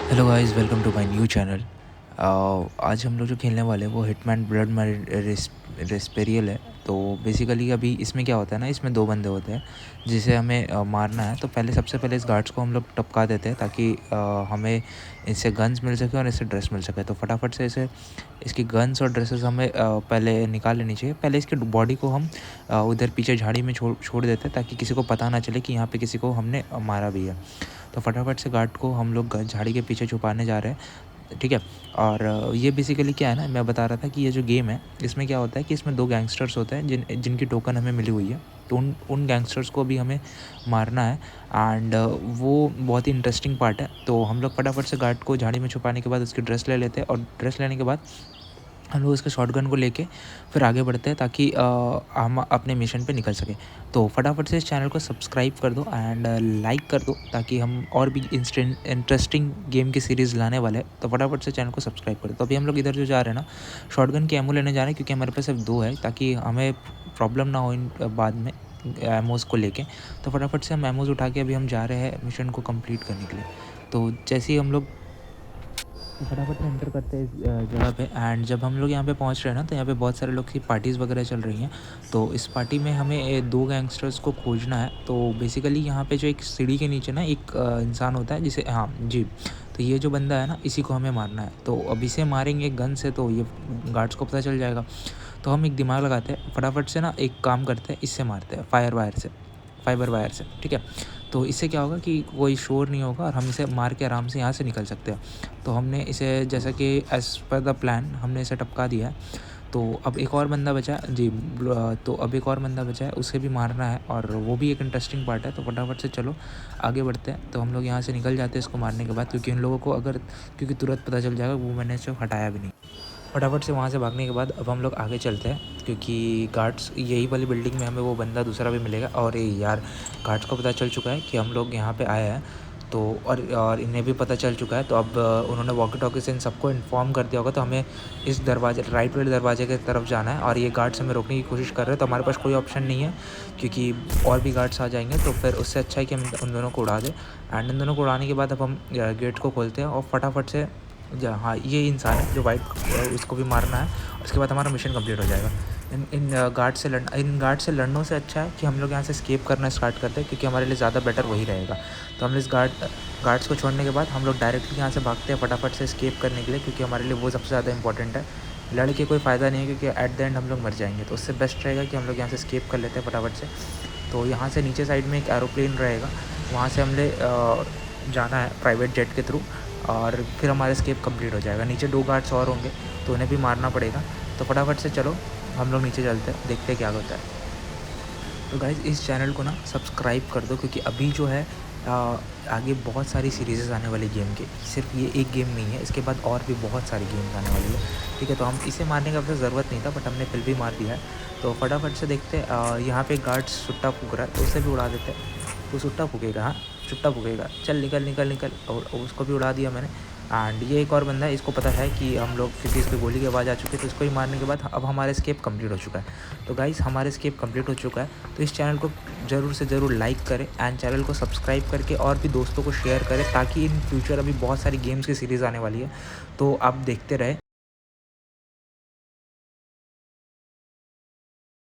Hello guys, welcome to my new channel. आज हम लोग जो खेलने वाले हैं वो हिटमैन ब्लड रेस्पेरियल है। तो बेसिकली अभी इसमें क्या होता है ना, इसमें दो बंदे होते हैं जिसे हमें मारना है। तो सबसे पहले इस गार्ड्स को हम लोग टपका देते हैं ताकि हमें इससे गन्स मिल सके और इससे ड्रेस मिल सके। तो फटाफट से इसकी गन्स और ड्रेसेस हमें पहले निकाल लेनी चाहिए। पहले इसकी बॉडी को हम उधर पीछे झाड़ी में छोड़ देते हैं ताकि किसी को पता ना चले कि यहाँ पे किसी को हमने मारा भी है। तो फटाफट से गार्ड को हम लोग झाड़ी के पीछे छुपाने जा रहे हैं, ठीक है। और ये बेसिकली क्या है ना, मैं बता रहा था कि ये जो गेम है इसमें क्या होता है कि इसमें दो गैंगस्टर्स होते हैं जिनकी टोकन हमें मिली हुई है। तो उन गैंगस्टर्स को भी हमें मारना है। एंड वो बहुत ही इंटरेस्टिंग पार्ट है। तो हम लोग फटाफट से गार्ड को झाड़ी में छुपाने के बाद उसकी ड्रेस ले लेते हैं और ड्रेस लेने के बाद हम लोग इसके शॉटगन को लेके फिर आगे बढ़ते हैं ताकि हम अपने मिशन पे निकल सकें। तो फटाफट से इस चैनल को सब्सक्राइब कर दो एंड लाइक कर दो ताकि हम और भी इंटरेस्टिंग गेम की सीरीज़ लाने वाले हैं। तो फटाफट से चैनल को सब्सक्राइब कर दो। तो अभी हम लोग इधर जो जा रहे हैं ना, शॉटगन की एमो लेने जा रहे हैं क्योंकि हमारे पास सिर्फ 2 है ताकि हमें प्रॉब्लम ना हो बाद में एमोज़ को लेके। तो फटाफट से हम एमोज़ उठा के अभी हम जा रहे हैं मिशन को कंप्लीट करने के लिए। तो जैसे ही हम लोग फटाफट से एंटर करते हैं इस जगह पे। एंड जब हम लोग यहाँ पे पहुँच रहे हैं ना, तो यहाँ पे बहुत सारे लोग की पार्टीज़ वगैरह चल रही हैं। तो इस पार्टी में हमें 2 गैंगस्टर्स को खोजना है। तो बेसिकली यहाँ पे जो एक सीढ़ी के नीचे ना एक इंसान होता है जिसे, हाँ जी, तो ये जो बंदा है ना इसी को हमें मारना है। तो अब इसे मारेंगे गन से तो ये गार्ड्स को पता चल जाएगा। तो हम एक दिमाग लगाते हैं, फटाफट से ना एक काम करते हैं, इससे मारते हैं फाइबर वायर से, ठीक है। तो इससे क्या होगा कि कोई शोर नहीं होगा और हम इसे मार के आराम से यहाँ से निकल सकते हैं। तो हमने इसे जैसा कि एज़ पर द प्लान हमने इसे टपका दिया है। तो अब एक और बंदा बचा है जी। तो अब एक और बंदा बचा है, उसे भी मारना है और वो भी एक इंटरेस्टिंग पार्ट है। तो फटाफट से चलो आगे बढ़ते हैं। तो हम लोग यहाँ से निकल जाते हैं इसको मारने के बाद, क्योंकि उन लोगों को क्योंकि तुरंत पता चल जाएगा वो मैंने इसे हटाया भी नहीं। फटाफट से वहाँ से भागने के बाद अब हम लोग आगे चलते हैं क्योंकि गार्ड्स यही वाली बिल्डिंग में हमें वो बंदा दूसरा भी मिलेगा। और ये यार, गार्ड्स को पता चल चुका है कि हम लोग यहाँ पे आए हैं। तो और इन्हें भी पता चल चुका है। तो अब उन्होंने वॉकी टॉकी से इन सबको इन्फॉर्म कर दिया होगा। तो हमें इस दरवाजे, राइट वाले दरवाजे की तरफ जाना है। और ये गार्ड्स हमें रोकने की कोशिश कर रहे हैं। तो हमारे पास कोई ऑप्शन नहीं है क्योंकि और भी गार्ड्स आ जाएंगे। तो फिर उससे अच्छा है कि हम उन दोनों को उड़ा दें। एंड इन दोनों को उड़ाने के बाद अब हम गेट को खोलते हैं और फटाफट से हाँ, ये इंसान है जो वाइट, इसको भी मारना है। उसके बाद हमारा मिशन कंप्लीट हो जाएगा। इन गार्ड से लड़नों से अच्छा है कि हम लोग यहाँ से स्केप करना स्टार्ट करते हैं क्योंकि हमारे लिए ज़्यादा बेटर वही रहेगा। तो हम इस गार्ड्स को छोड़ने के बाद हम लोग डायरेक्टली यहाँ से भागते हैं फटाफट से स्केप करने के लिए, क्योंकि हमारे लिए वो सबसे ज़्यादा इंपॉर्टेंट है। लड़ के कोई फ़ायदा नहीं है क्योंकि एट द एंड हम लोग मर जाएंगे। तो उससे बेस्ट रहेगा कि हम लोग यहाँ से स्केप कर लेते हैं फटाफट से। तो यहाँ से नीचे साइड में एक एरोप्लेन रहेगा, वहाँ से हमने जाना है प्राइवेट जेट के थ्रू और फिर हमारा स्केप कंप्लीट हो जाएगा। नीचे 2 गार्ड्स और होंगे तो उन्हें भी मारना पड़ेगा। तो फटाफट से चलो हम लोग नीचे चलते हैं, देखते हैं क्या होता है। तो गाइज़ इस चैनल को ना सब्सक्राइब कर दो क्योंकि अभी जो है आगे बहुत सारी सीरीज़ आने वाली गेम के, सिर्फ ये एक गेम नहीं है, इसके बाद और भी बहुत सारी गेम्स आने वाली है, ठीक है। तो हम इसे मारने का वैसे ज़रूरत नहीं था बट हमने फिर भी मार दिया है। तो फटाफट से देखते हैं, यहाँ पे गार्ड सुट्टा फूक रहा है तो उसे भी उड़ा देते हैं। तो सुट्टा फूकेगा, हाँ चुट्टा फूकेगा, चल निकल निकल निकल, और उसको भी उड़ा दिया मैंने। एंड ये एक और बंदा है, इसको पता है कि हम लोग, क्योंकि इसकी गोली की आवाज़ आ चुकी है, तो इसको ही मारने के बाद अब हमारा स्केप कंप्लीट हो चुका है। तो गाइस हमारा स्केप कंप्लीट हो चुका है। तो इस चैनल को ज़रूर से ज़रूर लाइक करें एंड चैनल को सब्सक्राइब करके और भी दोस्तों को शेयर करें ताकि इन फ्यूचर अभी बहुत सारी गेम्स की सीरीज़ आने वाली है, तो आप देखते रहें।